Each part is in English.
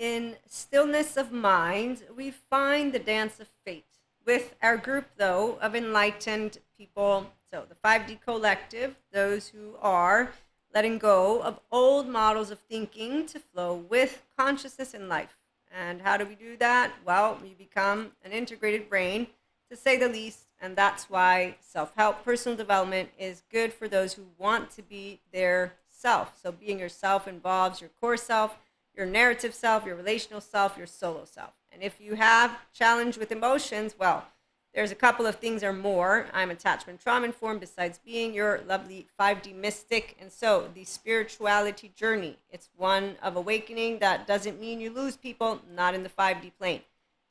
In stillness of mind, we find the dance of fate. With our group, though, of enlightened people, so the 5D collective, those who are letting go of old models of thinking to flow with consciousness in life. And how do we do that? Well, we become an integrated brain, to say the least, and that's why self-help, personal development is good for those who want to be their self. So being yourself involves your core self, your narrative self, your relational self, your solo self. And if you have challenge with emotions, well, there's a couple of things or more. I'm attachment trauma informed besides being your lovely 5D mystic. And so the spirituality journey, it's one of awakening. That doesn't mean you lose people, not in the 5D plane.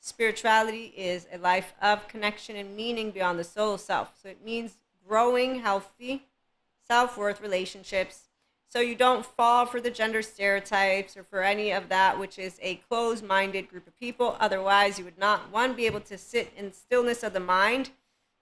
Spirituality is a life of connection and meaning beyond the solo self. So it means growing healthy self-worth relationships, so you don't fall for the gender stereotypes or for any of that, which is a closed-minded group of people. Otherwise, you would not, one, be able to sit in stillness of the mind.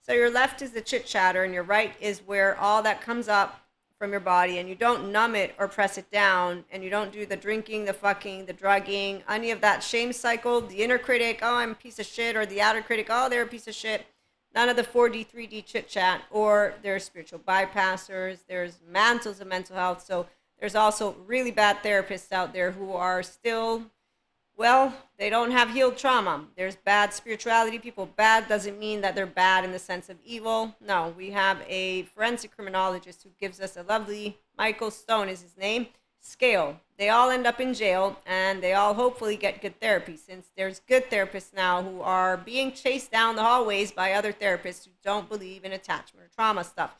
So your left is the chit-chatter, and your right is where all that comes up from your body, and you don't numb it or press it down, and you don't do the drinking, the fucking, the drugging, any of that shame cycle, the inner critic, oh, I'm a piece of shit, or the outer critic, oh, they're a piece of shit. None of the 4D, 3D chit-chat, or there's spiritual bypassers, there's mantles of mental health. So there's also really bad therapists out there who are still, well, they don't have healed trauma. There's bad spirituality people. Bad doesn't mean that they're bad in the sense of evil. No, we have a forensic criminologist who gives us a lovely, Michael Stone is his name, scale. They all end up in jail, and they all hopefully get good therapy, since there's good therapists now who are being chased down the hallways by other therapists who don't believe in attachment or trauma stuff.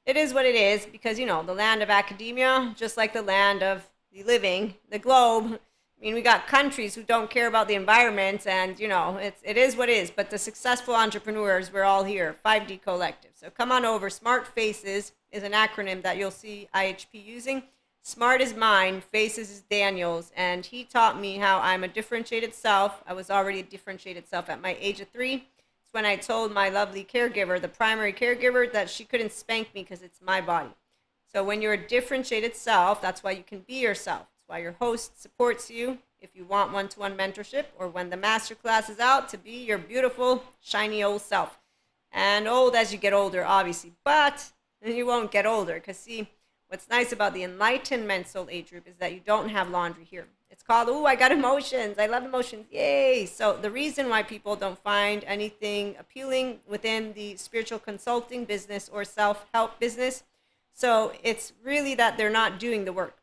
It is what it is, because, you know, the land of academia, just like the land of the living, the globe. I mean, we got countries who don't care about the environment, and, you know, it is what it is. But the successful entrepreneurs, we're all here, 5D Collective. So come on over. Smart Faces is an acronym that you'll see IHP using. Smart is mine, Faces is Daniel's, and he taught me how I'm a differentiated self. I was already a differentiated self at my age of 3. It's when I told my lovely caregiver, the primary caregiver, that she couldn't spank me because it's my body. So when you're a differentiated self, that's why you can be yourself. That's why your host supports you if you want one-to-one mentorship, or when the master class is out, to be your beautiful, shiny old self. And old as you get older, obviously, but you won't get older, because see, what's nice about the enlightenment soul age group is that you don't have laundry here. It's called, ooh, I got emotions. I love emotions. Yay. So the reason why people don't find anything appealing within the spiritual consulting business or self-help business, so it's really that they're not doing the work.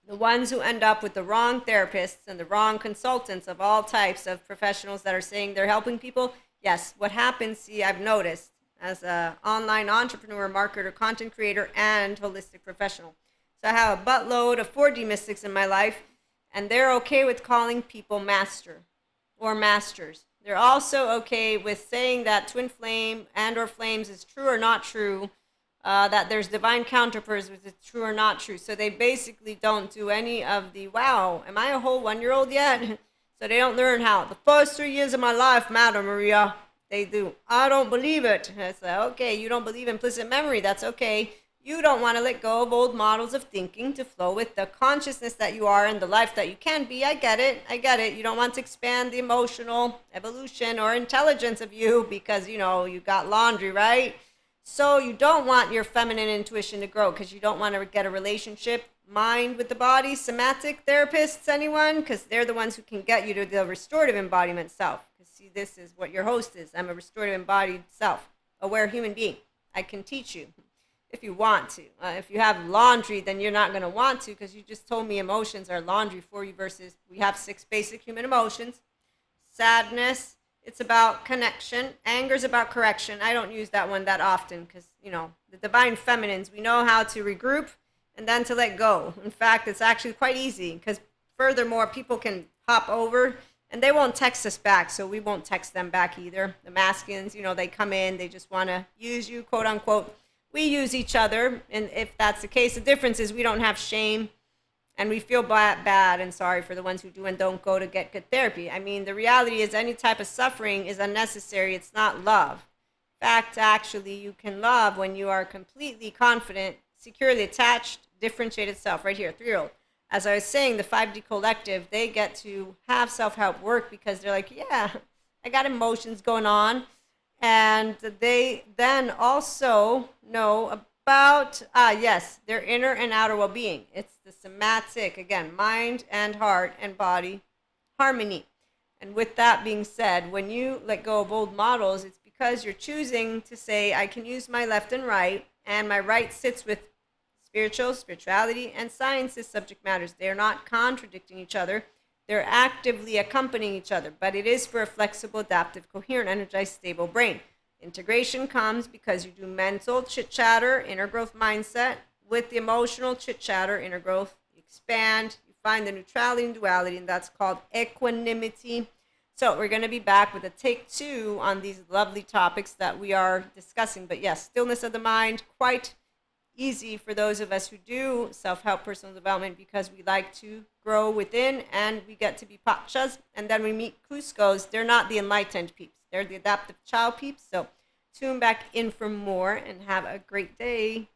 The ones who end up with the wrong therapists and the wrong consultants of all types of professionals that are saying they're helping people, yes, what happens, see, I've noticed, as an online entrepreneur, marketer, content creator, and holistic professional. So I have a buttload of 4D mystics in my life, and they're okay with calling people master or masters. They're also okay with saying that twin flame and or flames is true or not true, that there's divine counterparts, which is true or not true. So they basically don't do any of the, wow, am I a whole 1-year-old yet? So they don't learn how. The first 3 years of my life matter, Maria. They do. I don't believe it. It's like, okay, you don't believe implicit memory. That's okay. You don't want to let go of old models of thinking to flow with the consciousness that you are and the life that you can be. I get it. I get it. You don't want to expand the emotional evolution or intelligence of you because, you know, you got laundry, right? So you don't want your feminine intuition to grow because you don't want to get a relationship mind with the body. Somatic therapists, anyone? Because they're the ones who can get you to the restorative embodiment self. See, this is what your host is. I'm a restorative embodied self, aware human being. I can teach you if you want to. If you have laundry, then you're not going to want to because you just told me emotions are laundry for you versus we have 6 basic human emotions. Sadness, it's about connection. Anger is about correction. I don't use that one that often because, you know, the divine feminines, we know how to regroup and then to let go. In fact, it's actually quite easy because furthermore, people can hop over and they won't text us back, so we won't text them back either. The masculines, you know, they come in, they just want to use you, quote unquote. We use each other, and if that's the case, the difference is we don't have shame, and we feel bad and sorry for the ones who do and don't go to get good therapy. I mean, the reality is any type of suffering is unnecessary. It's not love. In fact, actually, you can love when you are completely confident, securely attached, differentiated self. Right here, 3-year-old. as I was saying, the 5D collective, they get to have self-help work because they're like, yeah, I got emotions going on. And they then also know about, yes, their inner and outer well-being. It's the somatic, again, mind and heart and body harmony. And with that being said, when you let go of old models, it's because you're choosing to say, I can use my left and right, and my right sits with spirituality, and science is subject matters. They're not contradicting each other. They're actively accompanying each other, but it is for a flexible, adaptive, coherent, energized, stable brain. Integration comes because you do mental chit chatter, inner growth mindset, with the emotional chit chatter, inner growth, you expand, you find the neutrality and duality, and that's called equanimity. So we're going to be back with a take two on these lovely topics that we are discussing. But yes, stillness of the mind, quite easy for those of us who do self-help personal development because we like to grow within and we get to be pachas. And then we meet Cuscos. They're not the enlightened peeps. They're the adaptive child peeps. So tune back in for more and have a great day.